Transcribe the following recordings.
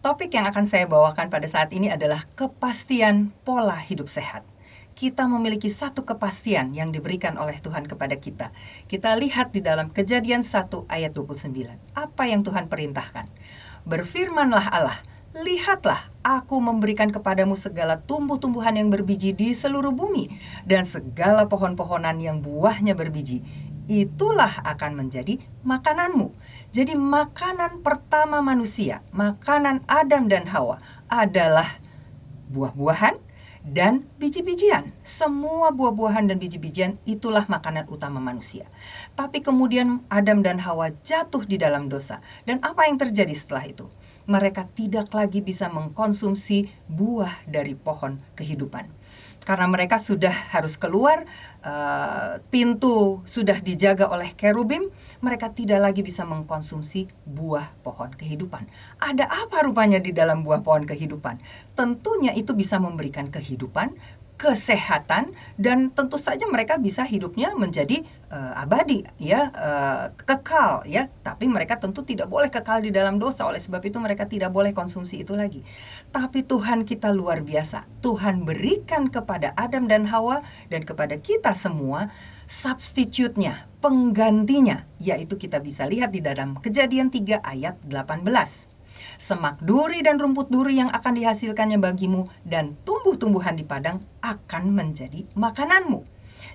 Topik yang akan saya bawakan pada saat ini adalah kepastian pola hidup sehat. Kita memiliki satu kepastian yang diberikan oleh Tuhan kepada kita. Kita lihat di dalam Kejadian 1 ayat 29. Apa yang Tuhan perintahkan? Berfirmanlah Allah, lihatlah, aku memberikan kepadamu segala tumbuh-tumbuhan yang berbiji di seluruh bumi, dan segala pohon-pohonan yang buahnya berbiji. Itulah akan menjadi makananmu. Jadi makanan pertama manusia, makanan Adam dan Hawa adalah buah-buahan dan biji-bijian. Semua buah-buahan dan biji-bijian itulah makanan utama manusia. Tapi kemudian Adam dan Hawa jatuh di dalam dosa. Dan apa yang terjadi setelah itu? Mereka tidak lagi bisa mengkonsumsi buah dari pohon kehidupan. Karena mereka sudah harus keluar, pintu sudah dijaga oleh kerubim, mereka tidak lagi bisa mengkonsumsi buah pohon kehidupan. Ada apa rupanya di dalam buah pohon kehidupan? Tentunya itu bisa memberikan kehidupan, kesehatan, dan tentu saja mereka bisa hidupnya menjadi abadi, ya, kekal, ya. Tapi mereka tentu tidak boleh kekal di dalam dosa. Oleh sebab itu mereka tidak boleh konsumsi itu lagi. Tapi Tuhan kita luar biasa. Tuhan berikan kepada Adam dan Hawa dan kepada kita semua substitute-nya, penggantinya, yaitu kita bisa lihat di dalam Kejadian 3 ayat 18. Semak duri dan rumput duri yang akan dihasilkannya bagimu, dan tumbuh-tumbuhan di padang akan menjadi makananmu.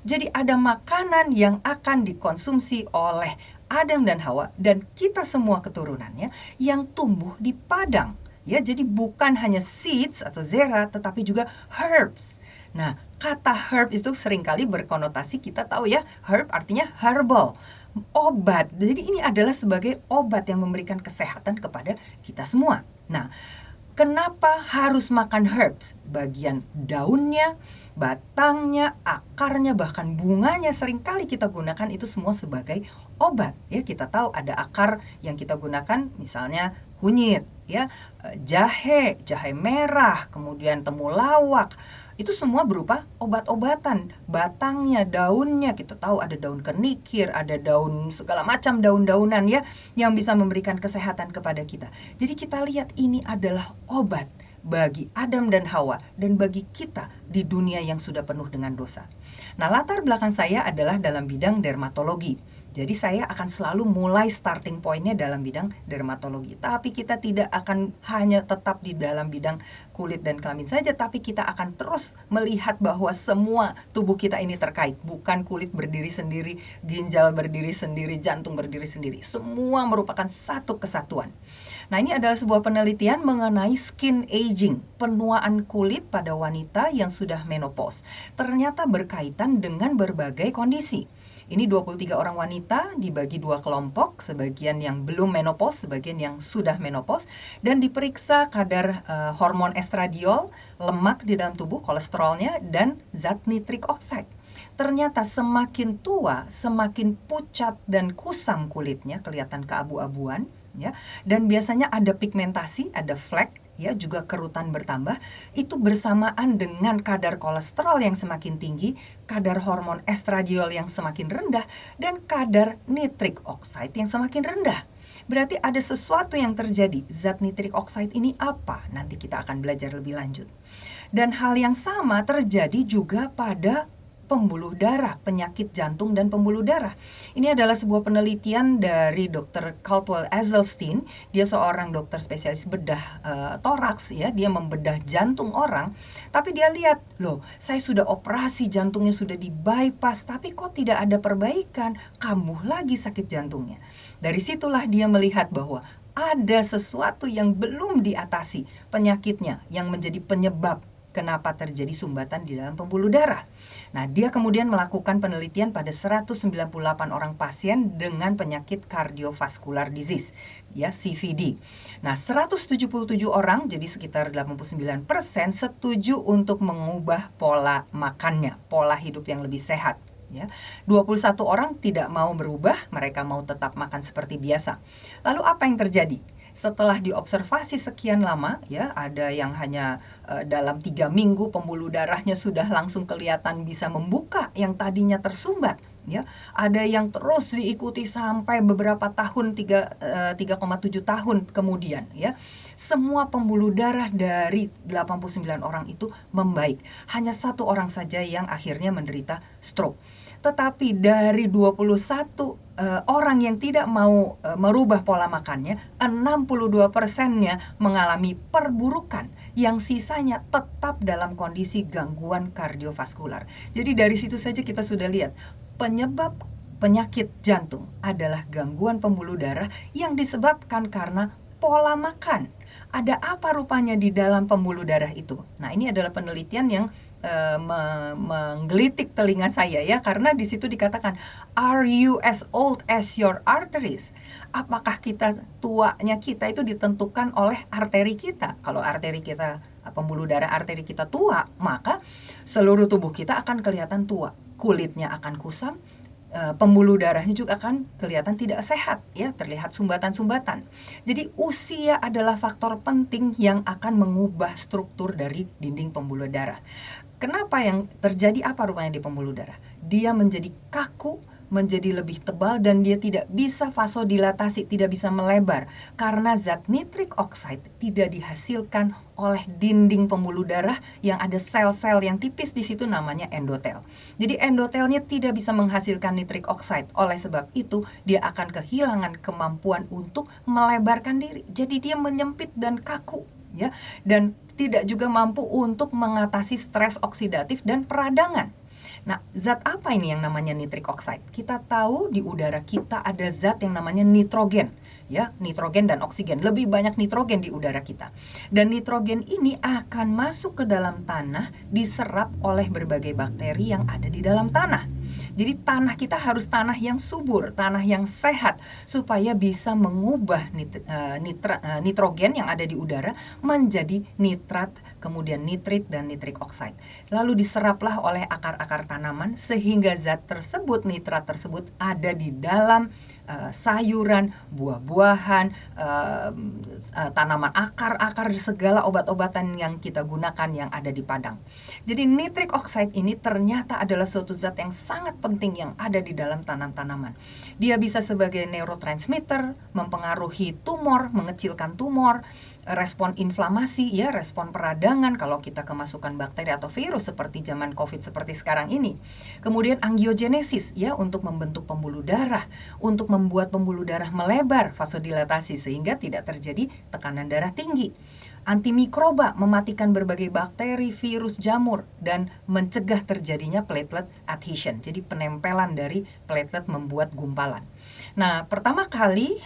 Jadi ada makanan yang akan dikonsumsi oleh Adam dan Hawa dan kita semua keturunannya yang tumbuh di padang. Ya, jadi bukan hanya seeds atau zera, tetapi juga herbs. Nah, kata herb itu seringkali berkonotasi, kita tahu ya, herb artinya herbal, obat. Jadi ini adalah sebagai obat yang memberikan kesehatan kepada kita semua. Nah, kenapa harus makan herbs? Bagian daunnya, batangnya, akarnya, bahkan bunganya seringkali kita gunakan itu semua sebagai obat. Ya, kita tahu ada akar yang kita gunakan, misalnya kunyit, ya, jahe merah, kemudian temulawak. Itu semua berupa obat-obatan. Batangnya, daunnya, kita tahu ada daun kenikir, ada daun segala macam daun-daunan, ya, yang bisa memberikan kesehatan kepada kita. Jadi kita lihat ini adalah obat bagi Adam dan Hawa dan bagi kita di dunia yang sudah penuh dengan dosa. Nah, latar belakang saya adalah dalam bidang dermatologi. Jadi saya akan selalu mulai starting point-nya dalam bidang dermatologi. Tapi kita tidak akan hanya tetap di dalam bidang kulit dan kelamin saja, tapi kita akan terus melihat bahwa semua tubuh kita ini terkait. Bukan kulit berdiri sendiri, ginjal berdiri sendiri, jantung berdiri sendiri. Semua merupakan satu kesatuan. Nah, ini adalah sebuah penelitian mengenai skin aging, penuaan kulit pada wanita yang sudah menopause. Ternyata berkaitan dengan berbagai kondisi. Ini 23 orang wanita dibagi dua kelompok, sebagian yang belum menopause, sebagian yang sudah menopause, dan diperiksa kadar hormon estradiol, lemak di dalam tubuh, kolesterolnya, dan zat nitrik oxide. Ternyata semakin tua, semakin pucat dan kusam kulitnya, kelihatan keabu-abuan, ya, dan biasanya ada pigmentasi, ada flek, ya, juga kerutan bertambah. Itu bersamaan dengan kadar kolesterol yang semakin tinggi, kadar hormon estradiol yang semakin rendah, dan kadar nitrik oxide yang semakin rendah. Berarti ada sesuatu yang terjadi. Zat nitrik oxide ini apa? Nanti kita akan belajar lebih lanjut. Dan hal yang sama terjadi juga pada pembuluh darah, penyakit jantung dan pembuluh darah. Ini adalah sebuah penelitian dari Dr. Caldwell Esselstyn. Dia seorang dokter spesialis bedah toraks, ya. Dia membedah jantung orang, tapi dia lihat, loh, saya sudah operasi jantungnya, sudah di bypass, tapi kok tidak ada perbaikan, kambuh lagi sakit jantungnya. Dari situlah dia melihat bahwa ada sesuatu yang belum diatasi, penyakitnya yang menjadi penyebab kenapa terjadi sumbatan di dalam pembuluh darah. Nah, dia kemudian melakukan penelitian pada 198 orang pasien dengan penyakit cardiovascular disease, ya, CVD. Nah, 177 orang, jadi sekitar 89%, setuju untuk mengubah pola makannya, pola hidup yang lebih sehat. Ya, 21 orang tidak mau berubah, mereka mau tetap makan seperti biasa. Lalu apa yang terjadi? Setelah diobservasi sekian lama, ya, ada yang hanya dalam 3 minggu pembuluh darahnya sudah langsung kelihatan bisa membuka yang tadinya tersumbat, ya. Ada yang terus diikuti sampai beberapa tahun, 3,7 tahun kemudian, ya. semua pembuluh darah dari 89 orang itu membaik. Hanya satu orang saja yang akhirnya menderita stroke. Tetapi dari 21 orang yang tidak mau merubah pola makannya, 62%-nya mengalami perburukan, yang sisanya tetap dalam kondisi gangguan kardiovaskular. Jadi dari situ saja kita sudah lihat penyebab penyakit jantung adalah gangguan pembuluh darah yang disebabkan karena pola makan. Ada apa rupanya di dalam pembuluh darah itu? Nah, ini adalah penelitian yang menggelitik telinga saya ya, karena di situ dikatakan, are you as old as your arteries? Apakah tuanya kita itu ditentukan oleh arteri kita? Kalau arteri kita, pembuluh darah arteri kita tua, maka seluruh tubuh kita akan kelihatan tua. Kulitnya akan kusam, pembuluh darahnya juga akan kelihatan tidak sehat ya, terlihat sumbatan-sumbatan. Jadi usia adalah faktor penting yang akan mengubah struktur dari dinding pembuluh darah. Kenapa yang terjadi apa rupanya di pembuluh darah? Dia menjadi kaku, menjadi lebih tebal, dan dia tidak bisa vasodilatasi, tidak bisa melebar karena zat nitrik oxide tidak dihasilkan oleh dinding pembuluh darah yang ada sel-sel yang tipis di situ namanya endotel. Jadi endotelnya tidak bisa menghasilkan nitrik oxide. Oleh sebab itu dia akan kehilangan kemampuan untuk melebarkan diri. Jadi dia menyempit dan kaku ya, dan tidak juga mampu untuk mengatasi stres oksidatif dan peradangan. Nah, zat apa ini yang namanya nitrik oxide? Kita tahu di udara kita ada zat yang namanya nitrogen, ya, nitrogen dan oksigen. Lebih banyak nitrogen di udara kita. Dan nitrogen ini akan masuk ke dalam tanah, diserap oleh berbagai bakteri yang ada di dalam tanah. Jadi tanah kita harus tanah yang subur, tanah yang sehat, supaya bisa mengubah nitrogen yang ada di udara menjadi nitrat, kemudian nitrit dan nitrik oxide. Lalu diseraplah oleh akar-akar tanaman sehingga zat tersebut, nitrat tersebut ada di dalam sayuran, buah-buahan, tanaman akar-akar, segala obat-obatan yang kita gunakan yang ada di padang. Jadi nitrik oxide ini ternyata adalah suatu zat yang sangat penting yang ada di dalam tanaman. Dia bisa sebagai neurotransmitter, mempengaruhi tumor, mengecilkan tumor, respon inflamasi ya, respon peradangan kalau kita kemasukan bakteri atau virus seperti zaman COVID seperti sekarang ini. Kemudian angiogenesis ya, untuk membentuk pembuluh darah, untuk membuat pembuluh darah melebar, vasodilatasi sehingga tidak terjadi tekanan darah tinggi. Antimikroba, mematikan berbagai bakteri, virus, jamur, dan mencegah terjadinya platelet adhesion. Jadi penempelan dari platelet membuat gumpalan. Nah, pertama kali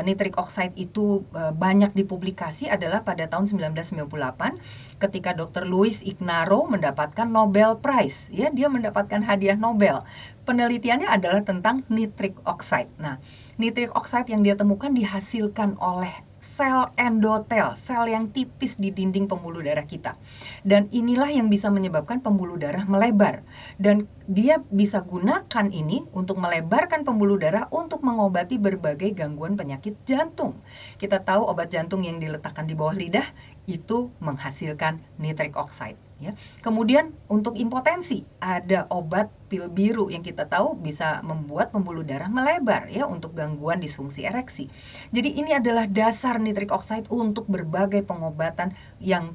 nitrik oxide itu banyak dipublikasi adalah pada tahun 1998 ketika Dr. Luis Ignarro mendapatkan Nobel Prize. Ya, dia mendapatkan hadiah Nobel. Penelitiannya adalah tentang nitrik oxide. Nah, nitrik oxide yang dia temukan dihasilkan oleh sel endotel, sel yang tipis di dinding pembuluh darah kita. Dan inilah yang bisa menyebabkan pembuluh darah melebar. Dan dia bisa gunakan ini untuk melebarkan pembuluh darah untuk mengobati berbagai gangguan penyakit jantung. Kita tahu obat jantung yang diletakkan di bawah lidah itu menghasilkan nitrik oxide. Ya. Kemudian untuk impotensi ada obat pil biru yang kita tahu bisa membuat pembuluh darah melebar ya, untuk gangguan disfungsi ereksi. Jadi ini adalah dasar nitrik oxide untuk berbagai pengobatan yang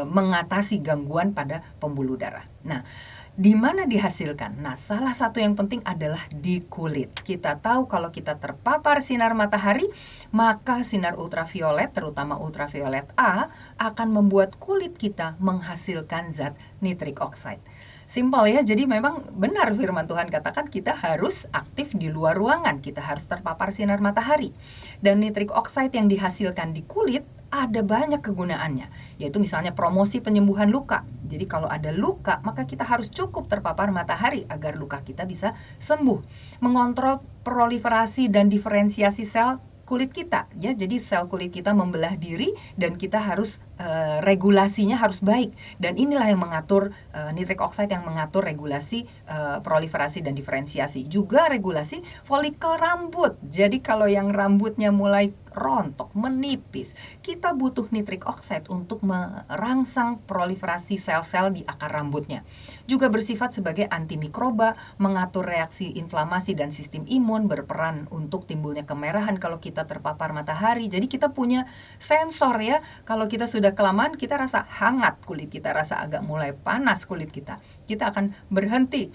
mengatasi gangguan pada pembuluh darah. Nah, di mana dihasilkan? Nah, salah satu yang penting adalah di kulit. Kita tahu kalau kita terpapar sinar matahari, maka sinar ultraviolet, terutama ultraviolet A, akan membuat kulit kita menghasilkan zat nitrik oxide. Simpel ya, jadi memang benar firman Tuhan katakan kita harus aktif di luar ruangan, kita harus terpapar sinar matahari. Dan nitrik oxide yang dihasilkan di kulit ada banyak kegunaannya, yaitu misalnya promosi penyembuhan luka. Jadi kalau ada luka, maka kita harus cukup terpapar matahari agar luka kita bisa sembuh. Mengontrol proliferasi dan diferensiasi sel kulit kita ya, jadi sel kulit kita membelah diri dan kita harus regulasinya harus baik, dan inilah yang mengatur nitrik oxide yang mengatur regulasi proliferasi dan diferensiasi, juga regulasi folikel rambut. Jadi kalau yang rambutnya mulai rontok, menipis. Kita butuh nitric oxide untuk merangsang proliferasi sel-sel di akar rambutnya. Juga bersifat sebagai antimikroba, mengatur reaksi inflamasi dan sistem imun, berperan untuk timbulnya kemerahan kalau kita terpapar matahari. Jadi kita punya sensor ya, kalau kita sudah kelamaan kita rasa hangat kulit kita, rasa agak mulai panas kulit kita akan berhenti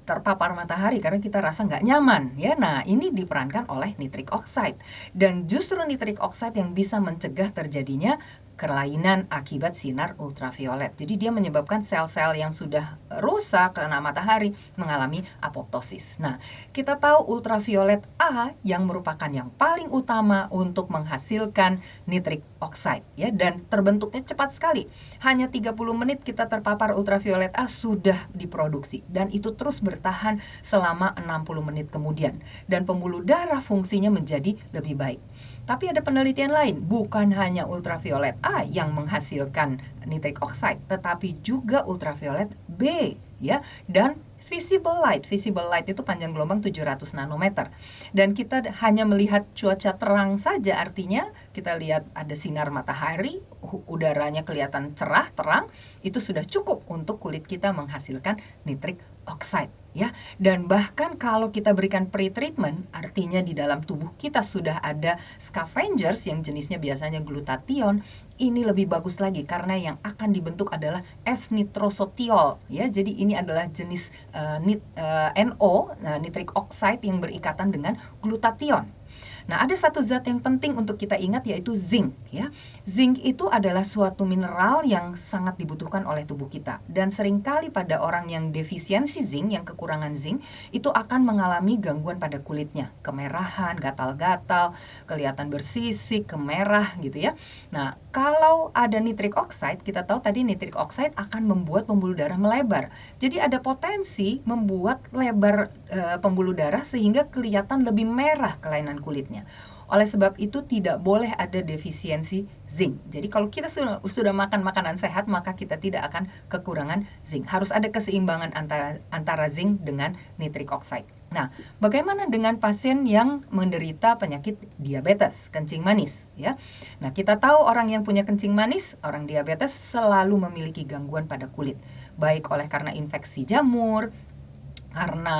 terpapar matahari karena kita rasa nggak nyaman ya. Nah, ini diperankan oleh nitric oxide, dan justru nitric oxide yang bisa mencegah terjadinya kelainan akibat sinar ultraviolet. Jadi dia menyebabkan sel-sel yang sudah rusak karena matahari mengalami apoptosis. Nah, kita tahu ultraviolet A yang merupakan yang paling utama untuk menghasilkan nitric oxide ya, dan terbentuknya cepat sekali. Hanya 30 menit kita terpapar ultraviolet A sudah diproduksi, dan itu terus bertahan selama 60 menit kemudian, dan pembuluh darah fungsinya menjadi lebih baik. Tapi ada penelitian lain, bukan hanya ultraviolet A yang menghasilkan nitric oxide, tetapi juga ultraviolet B ya, dan visible light. Visible light itu panjang gelombang 700 nanometer. Dan kita hanya melihat cuaca terang saja, artinya kita lihat ada sinar matahari, udaranya kelihatan cerah, terang, itu sudah cukup untuk kulit kita menghasilkan nitric oxide ya. Dan bahkan kalau kita berikan pre-treatment, artinya di dalam tubuh kita sudah ada scavengers yang jenisnya biasanya glutathione, ini lebih bagus lagi karena yang akan dibentuk adalah S-nitrosotiol ya. Jadi ini adalah jenis NO, nitric oxide yang berikatan dengan glutathione. Nah, ada satu zat yang penting untuk kita ingat, yaitu zinc ya. Zinc itu adalah suatu mineral yang sangat dibutuhkan oleh tubuh kita, dan seringkali pada orang yang defisiensi zinc, yang kekurangan zinc, itu akan mengalami gangguan pada kulitnya, kemerahan, gatal-gatal, kelihatan bersisik, kemerah gitu ya. Nah, kalau ada nitric oxide, kita tahu tadi nitric oxide akan membuat pembuluh darah melebar. Jadi ada potensi membuat lebar pembuluh darah sehingga kelihatan lebih merah kelainan kulitnya. Oleh sebab itu tidak boleh ada defisiensi zinc. Jadi kalau kita sudah makan makanan sehat, maka kita tidak akan kekurangan zinc. Harus ada keseimbangan antara zinc dengan nitric oxide. Nah, bagaimana dengan pasien yang menderita penyakit diabetes, kencing manis ya? Nah, kita tahu orang yang punya kencing manis, orang diabetes selalu memiliki gangguan pada kulit, baik oleh karena infeksi jamur, karena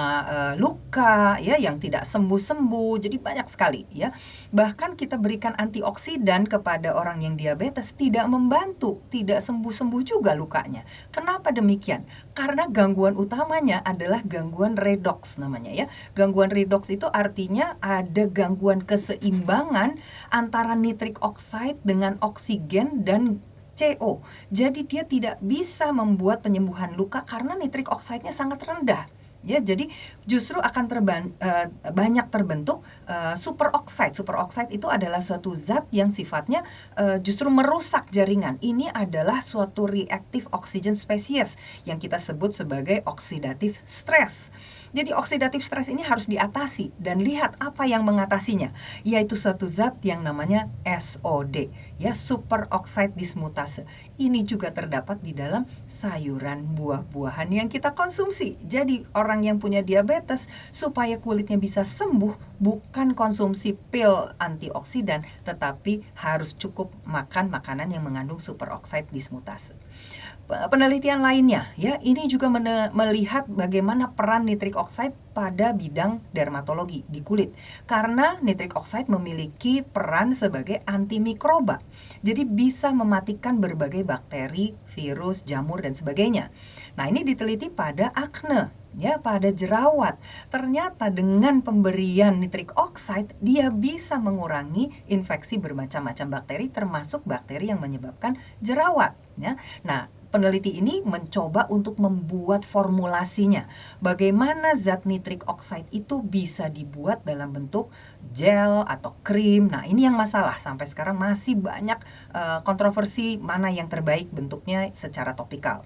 luka ya yang tidak sembuh-sembuh, jadi banyak sekali ya. Bahkan kita berikan antioksidan kepada orang yang diabetes tidak membantu, tidak sembuh-sembuh juga lukanya. Kenapa demikian? Karena gangguan utamanya adalah gangguan redox namanya ya. Gangguan redox itu artinya ada gangguan keseimbangan antara nitric oxide dengan oksigen dan CO. Jadi dia tidak bisa membuat penyembuhan luka karena nitric oxide-nya sangat rendah. Ya, jadi justru akan banyak terbentuk superoxide. Superoxide itu adalah suatu zat yang sifatnya justru merusak jaringan. Ini adalah suatu reactive oxygen species yang kita sebut sebagai oxidative stress. Jadi oxidative stress ini harus diatasi, dan lihat apa yang mengatasinya, yaitu suatu zat yang namanya SOD, ya, superoxide dismutase. Ini juga terdapat di dalam sayuran, buah-buahan yang kita konsumsi. Jadi orang yang punya diabetes supaya kulitnya bisa sembuh, bukan konsumsi pil antioksidan, tetapi harus cukup makan makanan yang mengandung superoxide dismutase. Penelitian lainnya ya, ini juga melihat bagaimana peran nitric oxide pada bidang dermatologi di kulit, karena nitric oxide memiliki peran sebagai antimikroba. Jadi bisa mematikan berbagai bakteri, virus, jamur dan sebagainya. Nah, ini diteliti pada akne ya, pada jerawat. Ternyata dengan pemberian nitric oxide dia bisa mengurangi infeksi bermacam-macam bakteri, termasuk bakteri yang menyebabkan jerawat ya. Nah, peneliti ini mencoba untuk membuat formulasinya. Bagaimana zat nitric oxide itu bisa dibuat dalam bentuk gel atau krim. Nah, ini yang masalah. Sampai sekarang masih banyak kontroversi mana yang terbaik bentuknya secara topikal.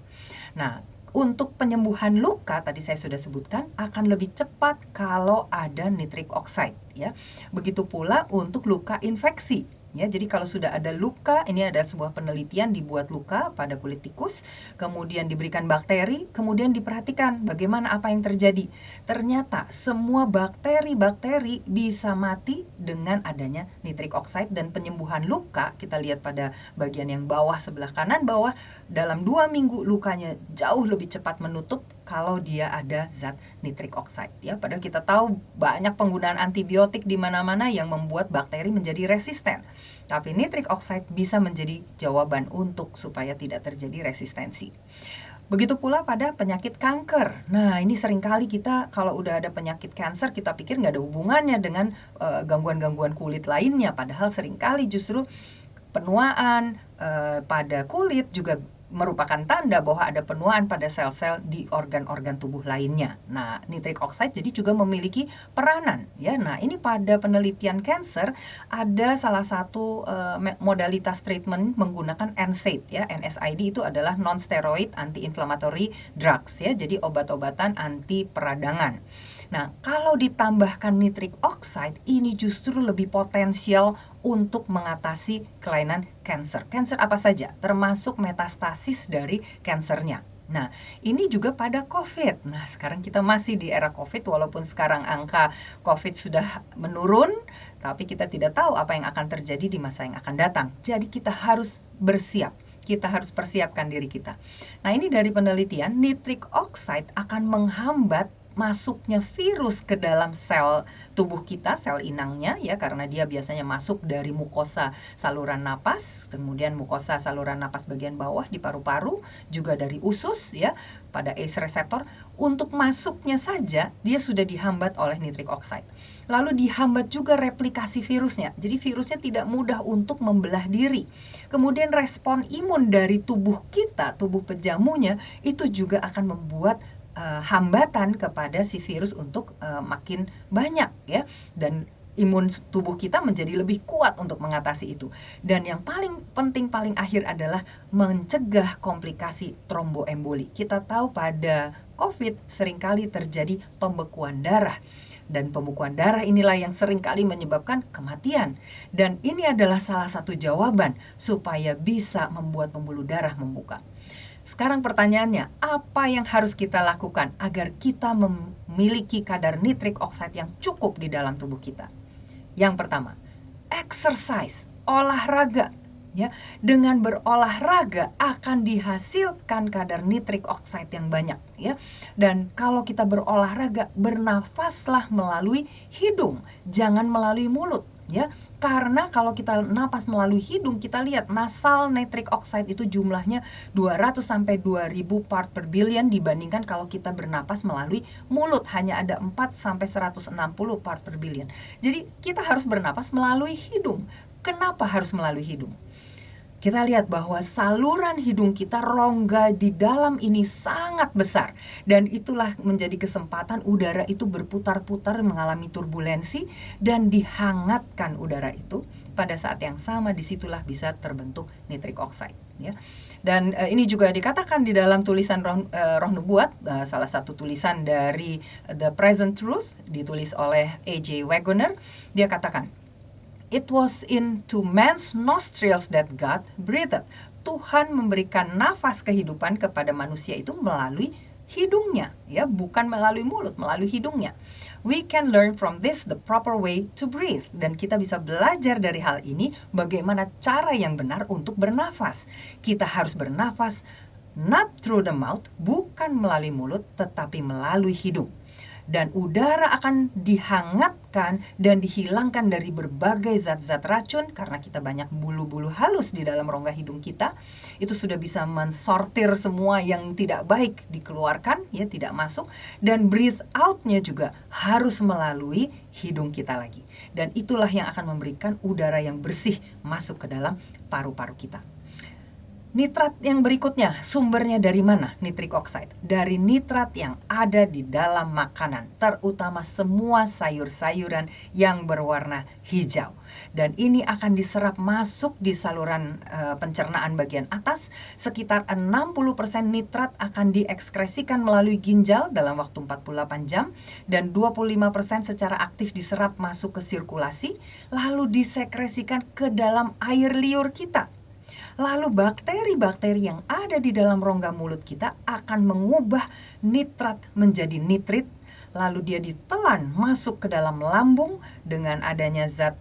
Nah, untuk penyembuhan luka tadi saya sudah sebutkan akan lebih cepat kalau ada nitric oxide ya. Begitu pula untuk luka infeksi. Ya, jadi kalau sudah ada luka, ini ada sebuah penelitian dibuat luka pada kulit tikus, kemudian diberikan bakteri, kemudian diperhatikan bagaimana apa yang terjadi. Ternyata semua bakteri-bakteri bisa mati dengan adanya nitric oxide, dan penyembuhan luka kita lihat pada bagian yang bawah sebelah kanan bawah, dalam 2 minggu lukanya jauh lebih cepat menutup kalau dia ada zat nitric oxide. Ya, padahal kita tahu banyak penggunaan antibiotik di mana-mana yang membuat bakteri menjadi resisten. Tapi nitric oxide bisa menjadi jawaban untuk supaya tidak terjadi resistensi. Begitu pula pada penyakit kanker. Nah, ini seringkali kita kalau udah ada penyakit kanker, kita pikir nggak ada hubungannya dengan gangguan-gangguan kulit lainnya. Padahal seringkali justru penuaan pada kulit juga merupakan tanda bahwa ada penuaan pada sel-sel di organ-organ tubuh lainnya. Nah, nitric oxide jadi juga memiliki peranan, ya. Nah, ini pada penelitian kanker ada salah satu modalitas treatment menggunakan NSAID, ya. NSAID itu adalah non-steroid anti-inflammatory drugs, ya. Jadi obat-obatan anti peradangan. Nah, kalau ditambahkan nitric oxide, ini justru lebih potensial untuk mengatasi kelainan kanker. Kanker apa saja, termasuk metastasis dari kankernya. Nah, ini juga pada COVID. Nah, sekarang kita masih di era COVID, walaupun sekarang angka COVID sudah menurun, tapi kita tidak tahu apa yang akan terjadi di masa yang akan datang. Jadi kita harus bersiap. Kita harus persiapkan diri kita. Nah, ini dari penelitian, nitric oxide akan menghambat masuknya virus ke dalam sel tubuh kita, sel inangnya, ya, karena dia biasanya masuk dari mukosa saluran napas, kemudian mukosa saluran napas bagian bawah di paru-paru, juga dari usus, ya, pada ACE reseptor. Untuk masuknya saja dia sudah dihambat oleh nitric oxide. Lalu dihambat juga replikasi virusnya. Jadi virusnya tidak mudah untuk membelah diri. Kemudian respon imun dari tubuh kita, tubuh pejamunya, itu juga akan membuat hambatan kepada si virus untuk makin banyak, ya, dan imun tubuh kita menjadi lebih kuat untuk mengatasi itu. Dan yang paling penting, paling akhir adalah mencegah komplikasi tromboemboli. Kita tahu pada COVID seringkali terjadi pembekuan darah, dan pembekuan darah inilah yang seringkali menyebabkan kematian. Dan ini adalah salah satu jawaban supaya bisa membuat pembuluh darah membuka. Sekarang pertanyaannya, apa yang harus kita lakukan agar kita memiliki kadar nitric oxide yang cukup di dalam tubuh kita? Yang pertama, exercise, olahraga. Ya, dengan berolahraga akan dihasilkan kadar nitric oxide yang banyak, ya. Dan kalau kita berolahraga, bernafaslah melalui hidung, jangan melalui mulut, ya. Karena kalau kita napas melalui hidung, kita lihat nasal nitric oxide itu jumlahnya 200 sampai 2000 part per billion, dibandingkan kalau kita bernapas melalui mulut hanya ada 4 sampai 160 part per billion. Jadi kita harus bernapas melalui hidung. Kenapa harus melalui hidung? Kita lihat bahwa saluran hidung kita, rongga di dalam ini sangat besar, dan itulah menjadi kesempatan udara itu berputar-putar mengalami turbulensi dan dihangatkan udara itu. Pada saat yang sama disitulah bisa terbentuk nitric oxide, ya. Dan ini juga dikatakan di dalam tulisan Roh Nubuat, salah satu tulisan dari The Present Truth, ditulis oleh A.J. Wagoner. Dia katakan, "It was into man's nostrils that God breathed." Tuhan memberikan nafas kehidupan kepada manusia itu melalui hidungnya, ya, bukan melalui mulut, melalui hidungnya. We can learn from this the proper way to breathe. Dan kita bisa belajar dari hal ini bagaimana cara yang benar untuk bernafas. Kita harus bernafas not through the mouth, bukan melalui mulut, tetapi melalui hidung. Dan udara akan dihangatkan dan dihilangkan dari berbagai zat-zat racun, karena kita banyak bulu-bulu halus di dalam rongga hidung kita. Itu sudah bisa mensortir semua yang tidak baik, dikeluarkan, ya, tidak masuk. Dan breathe out-nya juga harus melalui hidung kita lagi. Dan itulah yang akan memberikan udara yang bersih masuk ke dalam paru-paru kita. Nitrat yang berikutnya, sumbernya dari mana nitrik oxide? Dari nitrat yang ada di dalam makanan, terutama semua sayur-sayuran yang berwarna hijau. Dan ini akan diserap masuk di saluran pencernaan bagian atas. Sekitar 60% nitrat akan diekskresikan melalui ginjal dalam waktu 48 jam. Dan 25% secara aktif diserap masuk ke sirkulasi, lalu disekresikan ke dalam air liur kita. Lalu bakteri-bakteri yang ada di dalam rongga mulut kita akan mengubah nitrat menjadi nitrit. Lalu dia ditelan masuk ke dalam lambung dengan adanya zat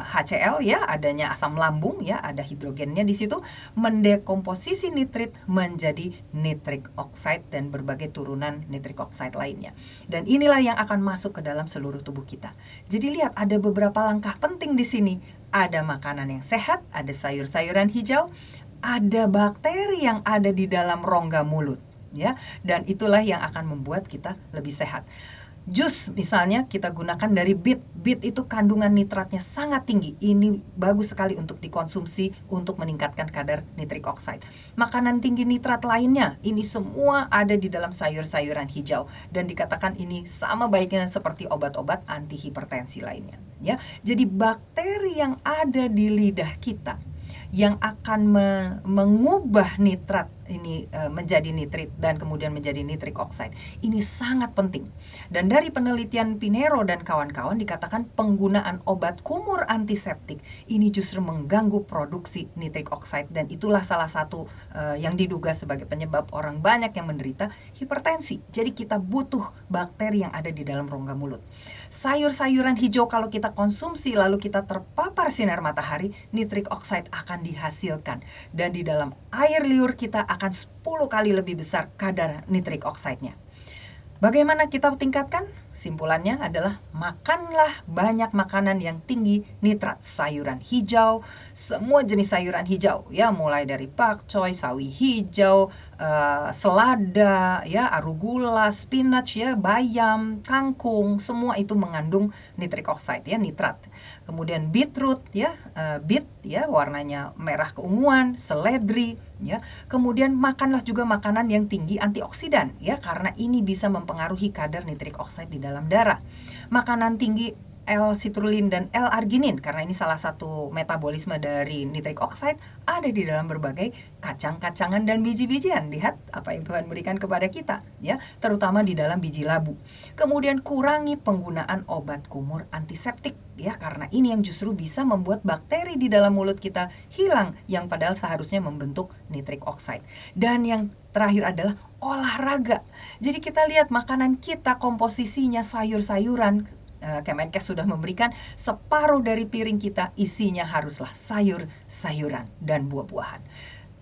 HCl, ya, adanya asam lambung, ya, ada hidrogennya di situ, mendekomposisi nitrit menjadi nitrik oxide dan berbagai turunan nitrik oxide lainnya. Dan inilah yang akan masuk ke dalam seluruh tubuh kita. Jadi lihat, ada beberapa langkah penting di sini. Ada makanan yang sehat, ada sayur-sayuran hijau, ada bakteri yang ada di dalam rongga mulut, ya. Dan itulah yang akan membuat kita lebih sehat. Jus misalnya kita gunakan dari bit. Bit itu kandungan nitratnya sangat tinggi. Ini bagus sekali untuk dikonsumsi untuk meningkatkan kadar nitrik oxide. Makanan tinggi nitrat lainnya, ini semua ada di dalam sayur-sayuran hijau. Dan dikatakan ini sama baiknya seperti obat-obat anti hipertensi lainnya, ya. Jadi bakteri yang ada di lidah kita yang akan mengubah nitrat ini menjadi nitrit dan kemudian menjadi nitrik oxide. Ini sangat penting. Dan dari penelitian Pinero dan kawan-kawan dikatakan penggunaan obat kumur antiseptik ini justru mengganggu produksi nitrik oxide, dan itulah salah satu yang diduga sebagai penyebab orang banyak yang menderita hipertensi. Jadi kita butuh bakteri yang ada di dalam rongga mulut. Sayur-sayuran hijau kalau kita konsumsi lalu kita terpapar sinar matahari, nitrik oxide akan dihasilkan, dan di dalam air liur kita akan 10 kali lebih besar kadar nitrik oxide-nya. Bagaimana kita tingkatkan? Simpulannya adalah makanlah banyak makanan yang tinggi nitrat. Sayuran hijau, semua jenis sayuran hijau, ya, mulai dari pakcoy, sawi hijau, selada, ya, arugula, spinach, ya, bayam, kangkung, semua itu mengandung nitrik oxide, ya, nitrat. Kemudian beetroot, ya, beet, ya, warnanya merah keunguan, seledri, ya. Kemudian makanlah juga makanan yang tinggi antioksidan, ya, karena ini bisa mempengaruhi kadar nitrik oxide di dalam darah. Makanan tinggi L-citrulline dan L-arginin, karena ini salah satu metabolisme dari nitrik oxide, ada di dalam berbagai kacang-kacangan dan biji-bijian. Lihat apa yang Tuhan berikan kepada kita, ya, terutama di dalam biji labu. Kemudian kurangi penggunaan obat kumur antiseptik, ya, karena ini yang justru bisa membuat bakteri di dalam mulut kita hilang, yang padahal seharusnya membentuk nitrik oxide. Dan yang terakhir adalah olahraga. Jadi kita lihat makanan kita komposisinya sayur-sayuran. Kemenkes sudah memberikan separuh dari piring kita isinya haruslah sayur-sayuran dan buah-buahan.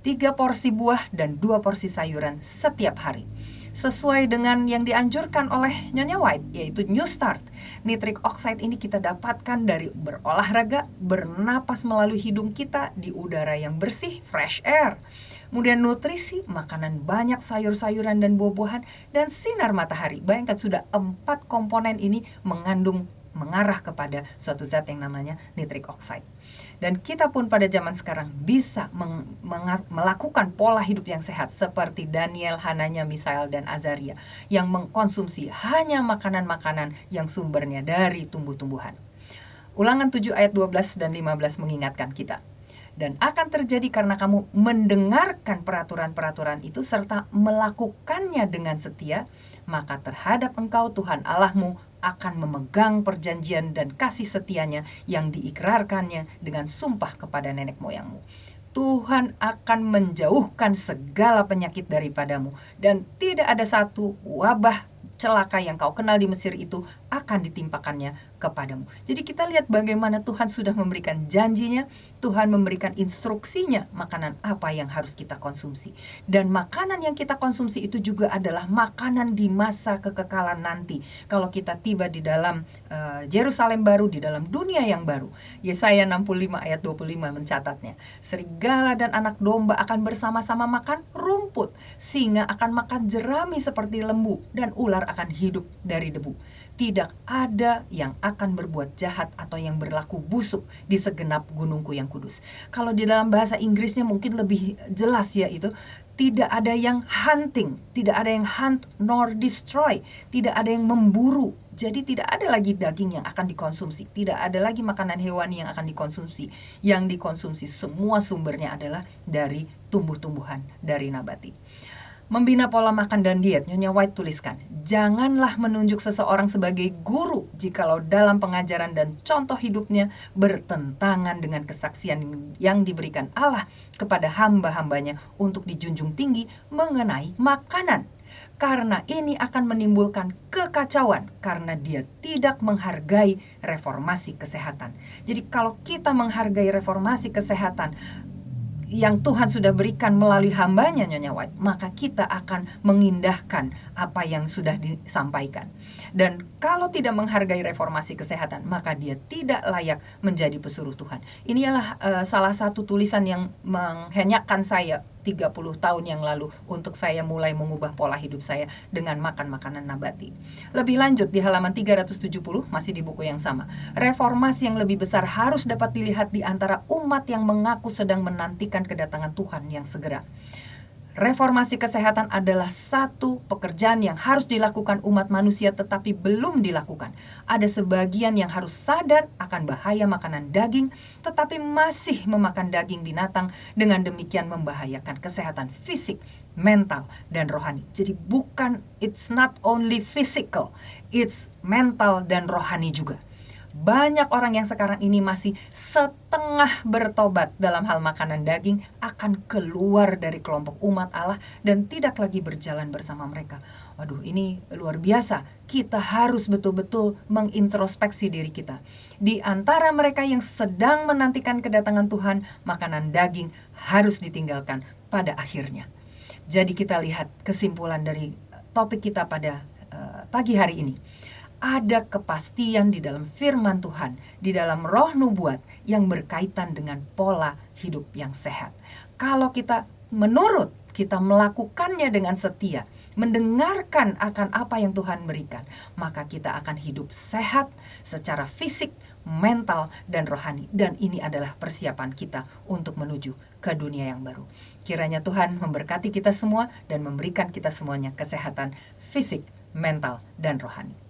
3 porsi buah dan 2 porsi sayuran setiap hari. Sesuai dengan yang dianjurkan oleh Nyonya White, yaitu New Start. Nitrik oxide ini kita dapatkan dari berolahraga, bernapas melalui hidung kita di udara yang bersih, fresh air. Kemudian nutrisi, makanan banyak sayur-sayuran dan buah-buahan, dan sinar matahari. Bayangkan sudah 4 komponen ini mengarah kepada suatu zat yang namanya nitrik oxide. Dan kita pun pada zaman sekarang bisa melakukan pola hidup yang sehat seperti Daniel, Hananya, Misael, dan Azaria yang mengkonsumsi hanya makanan-makanan yang sumbernya dari tumbuh-tumbuhan. Ulangan 7 ayat 12 dan 15 mengingatkan kita. Dan akan terjadi karena kamu mendengarkan peraturan-peraturan itu serta melakukannya dengan setia, maka terhadap engkau Tuhan Allahmu akan memegang perjanjian dan kasih setianya yang diikrarkannya dengan sumpah kepada nenek moyangmu. Tuhan akan menjauhkan segala penyakit daripadamu, dan tidak ada satu wabah celaka yang kau kenal di Mesir itu akan ditimpakannya kepadamu. Jadi kita lihat bagaimana Tuhan sudah memberikan janjinya, Tuhan memberikan instruksinya makanan apa yang harus kita konsumsi. Dan makanan yang kita konsumsi itu juga adalah makanan di masa kekekalan nanti. Kalau kita tiba di dalam Yerusalem baru, di dalam dunia yang baru. Yesaya 65 ayat 25 mencatatnya. Serigala dan anak domba akan bersama-sama makan rumput, singa akan makan jerami seperti lembu, dan ular akan hidup dari debu. Tidak ada yang akan berbuat jahat atau yang berlaku busuk di segenap gunungku yang kudus. Kalau di dalam bahasa Inggrisnya mungkin lebih jelas ya itu. Tidak ada yang hunting, tidak ada yang hunt nor destroy, tidak ada yang memburu. Jadi tidak ada lagi daging yang akan dikonsumsi, tidak ada lagi makanan hewani yang akan dikonsumsi. Yang dikonsumsi semua sumbernya adalah dari tumbuh-tumbuhan, dari nabati. Membina pola makan dan diet, Nyonya White tuliskan, janganlah menunjuk seseorang sebagai guru jikalau dalam pengajaran dan contoh hidupnya bertentangan dengan kesaksian yang diberikan Allah kepada hamba-hambanya untuk dijunjung tinggi mengenai makanan. Karena ini akan menimbulkan kekacauan karena dia tidak menghargai reformasi kesehatan. Jadi kalau kita menghargai reformasi kesehatan yang Tuhan sudah berikan melalui hambanya Nyonya White, maka kita akan mengindahkan apa yang sudah disampaikan. Dan kalau tidak menghargai reformasi kesehatan, maka dia tidak layak menjadi pesuruh Tuhan. Inilah salah satu tulisan yang menghenyakkan saya 30 tahun yang lalu untuk saya mulai mengubah pola hidup saya dengan makan makanan nabati. Lebih lanjut di halaman 370 masih di buku yang sama. Reformasi yang lebih besar harus dapat dilihat di antara umat yang mengaku sedang menantikan kedatangan Tuhan yang segera. Reformasi kesehatan adalah satu pekerjaan yang harus dilakukan umat manusia tetapi belum dilakukan. Ada sebagian yang harus sadar akan bahaya makanan daging tetapi masih memakan daging binatang, dengan demikian membahayakan kesehatan fisik, mental, dan rohani. Jadi it's not only physical, it's mental dan rohani juga. Banyak orang yang sekarang ini masih setengah bertobat dalam hal makanan daging akan keluar dari kelompok umat Allah dan tidak lagi berjalan bersama mereka. Waduh, ini luar biasa. Kita harus betul-betul mengintrospeksi diri kita. Di antara mereka yang sedang menantikan kedatangan Tuhan, makanan daging harus ditinggalkan pada akhirnya. Jadi kita lihat kesimpulan dari topik kita pada pagi hari ini. Ada kepastian di dalam firman Tuhan, di dalam roh nubuat yang berkaitan dengan pola hidup yang sehat. Kalau kita menurut, kita melakukannya dengan setia, mendengarkan akan apa yang Tuhan berikan, maka kita akan hidup sehat secara fisik, mental, dan rohani. Dan ini adalah persiapan kita untuk menuju ke dunia yang baru. Kiranya Tuhan memberkati kita semua dan memberikan kita semuanya kesehatan fisik, mental, dan rohani.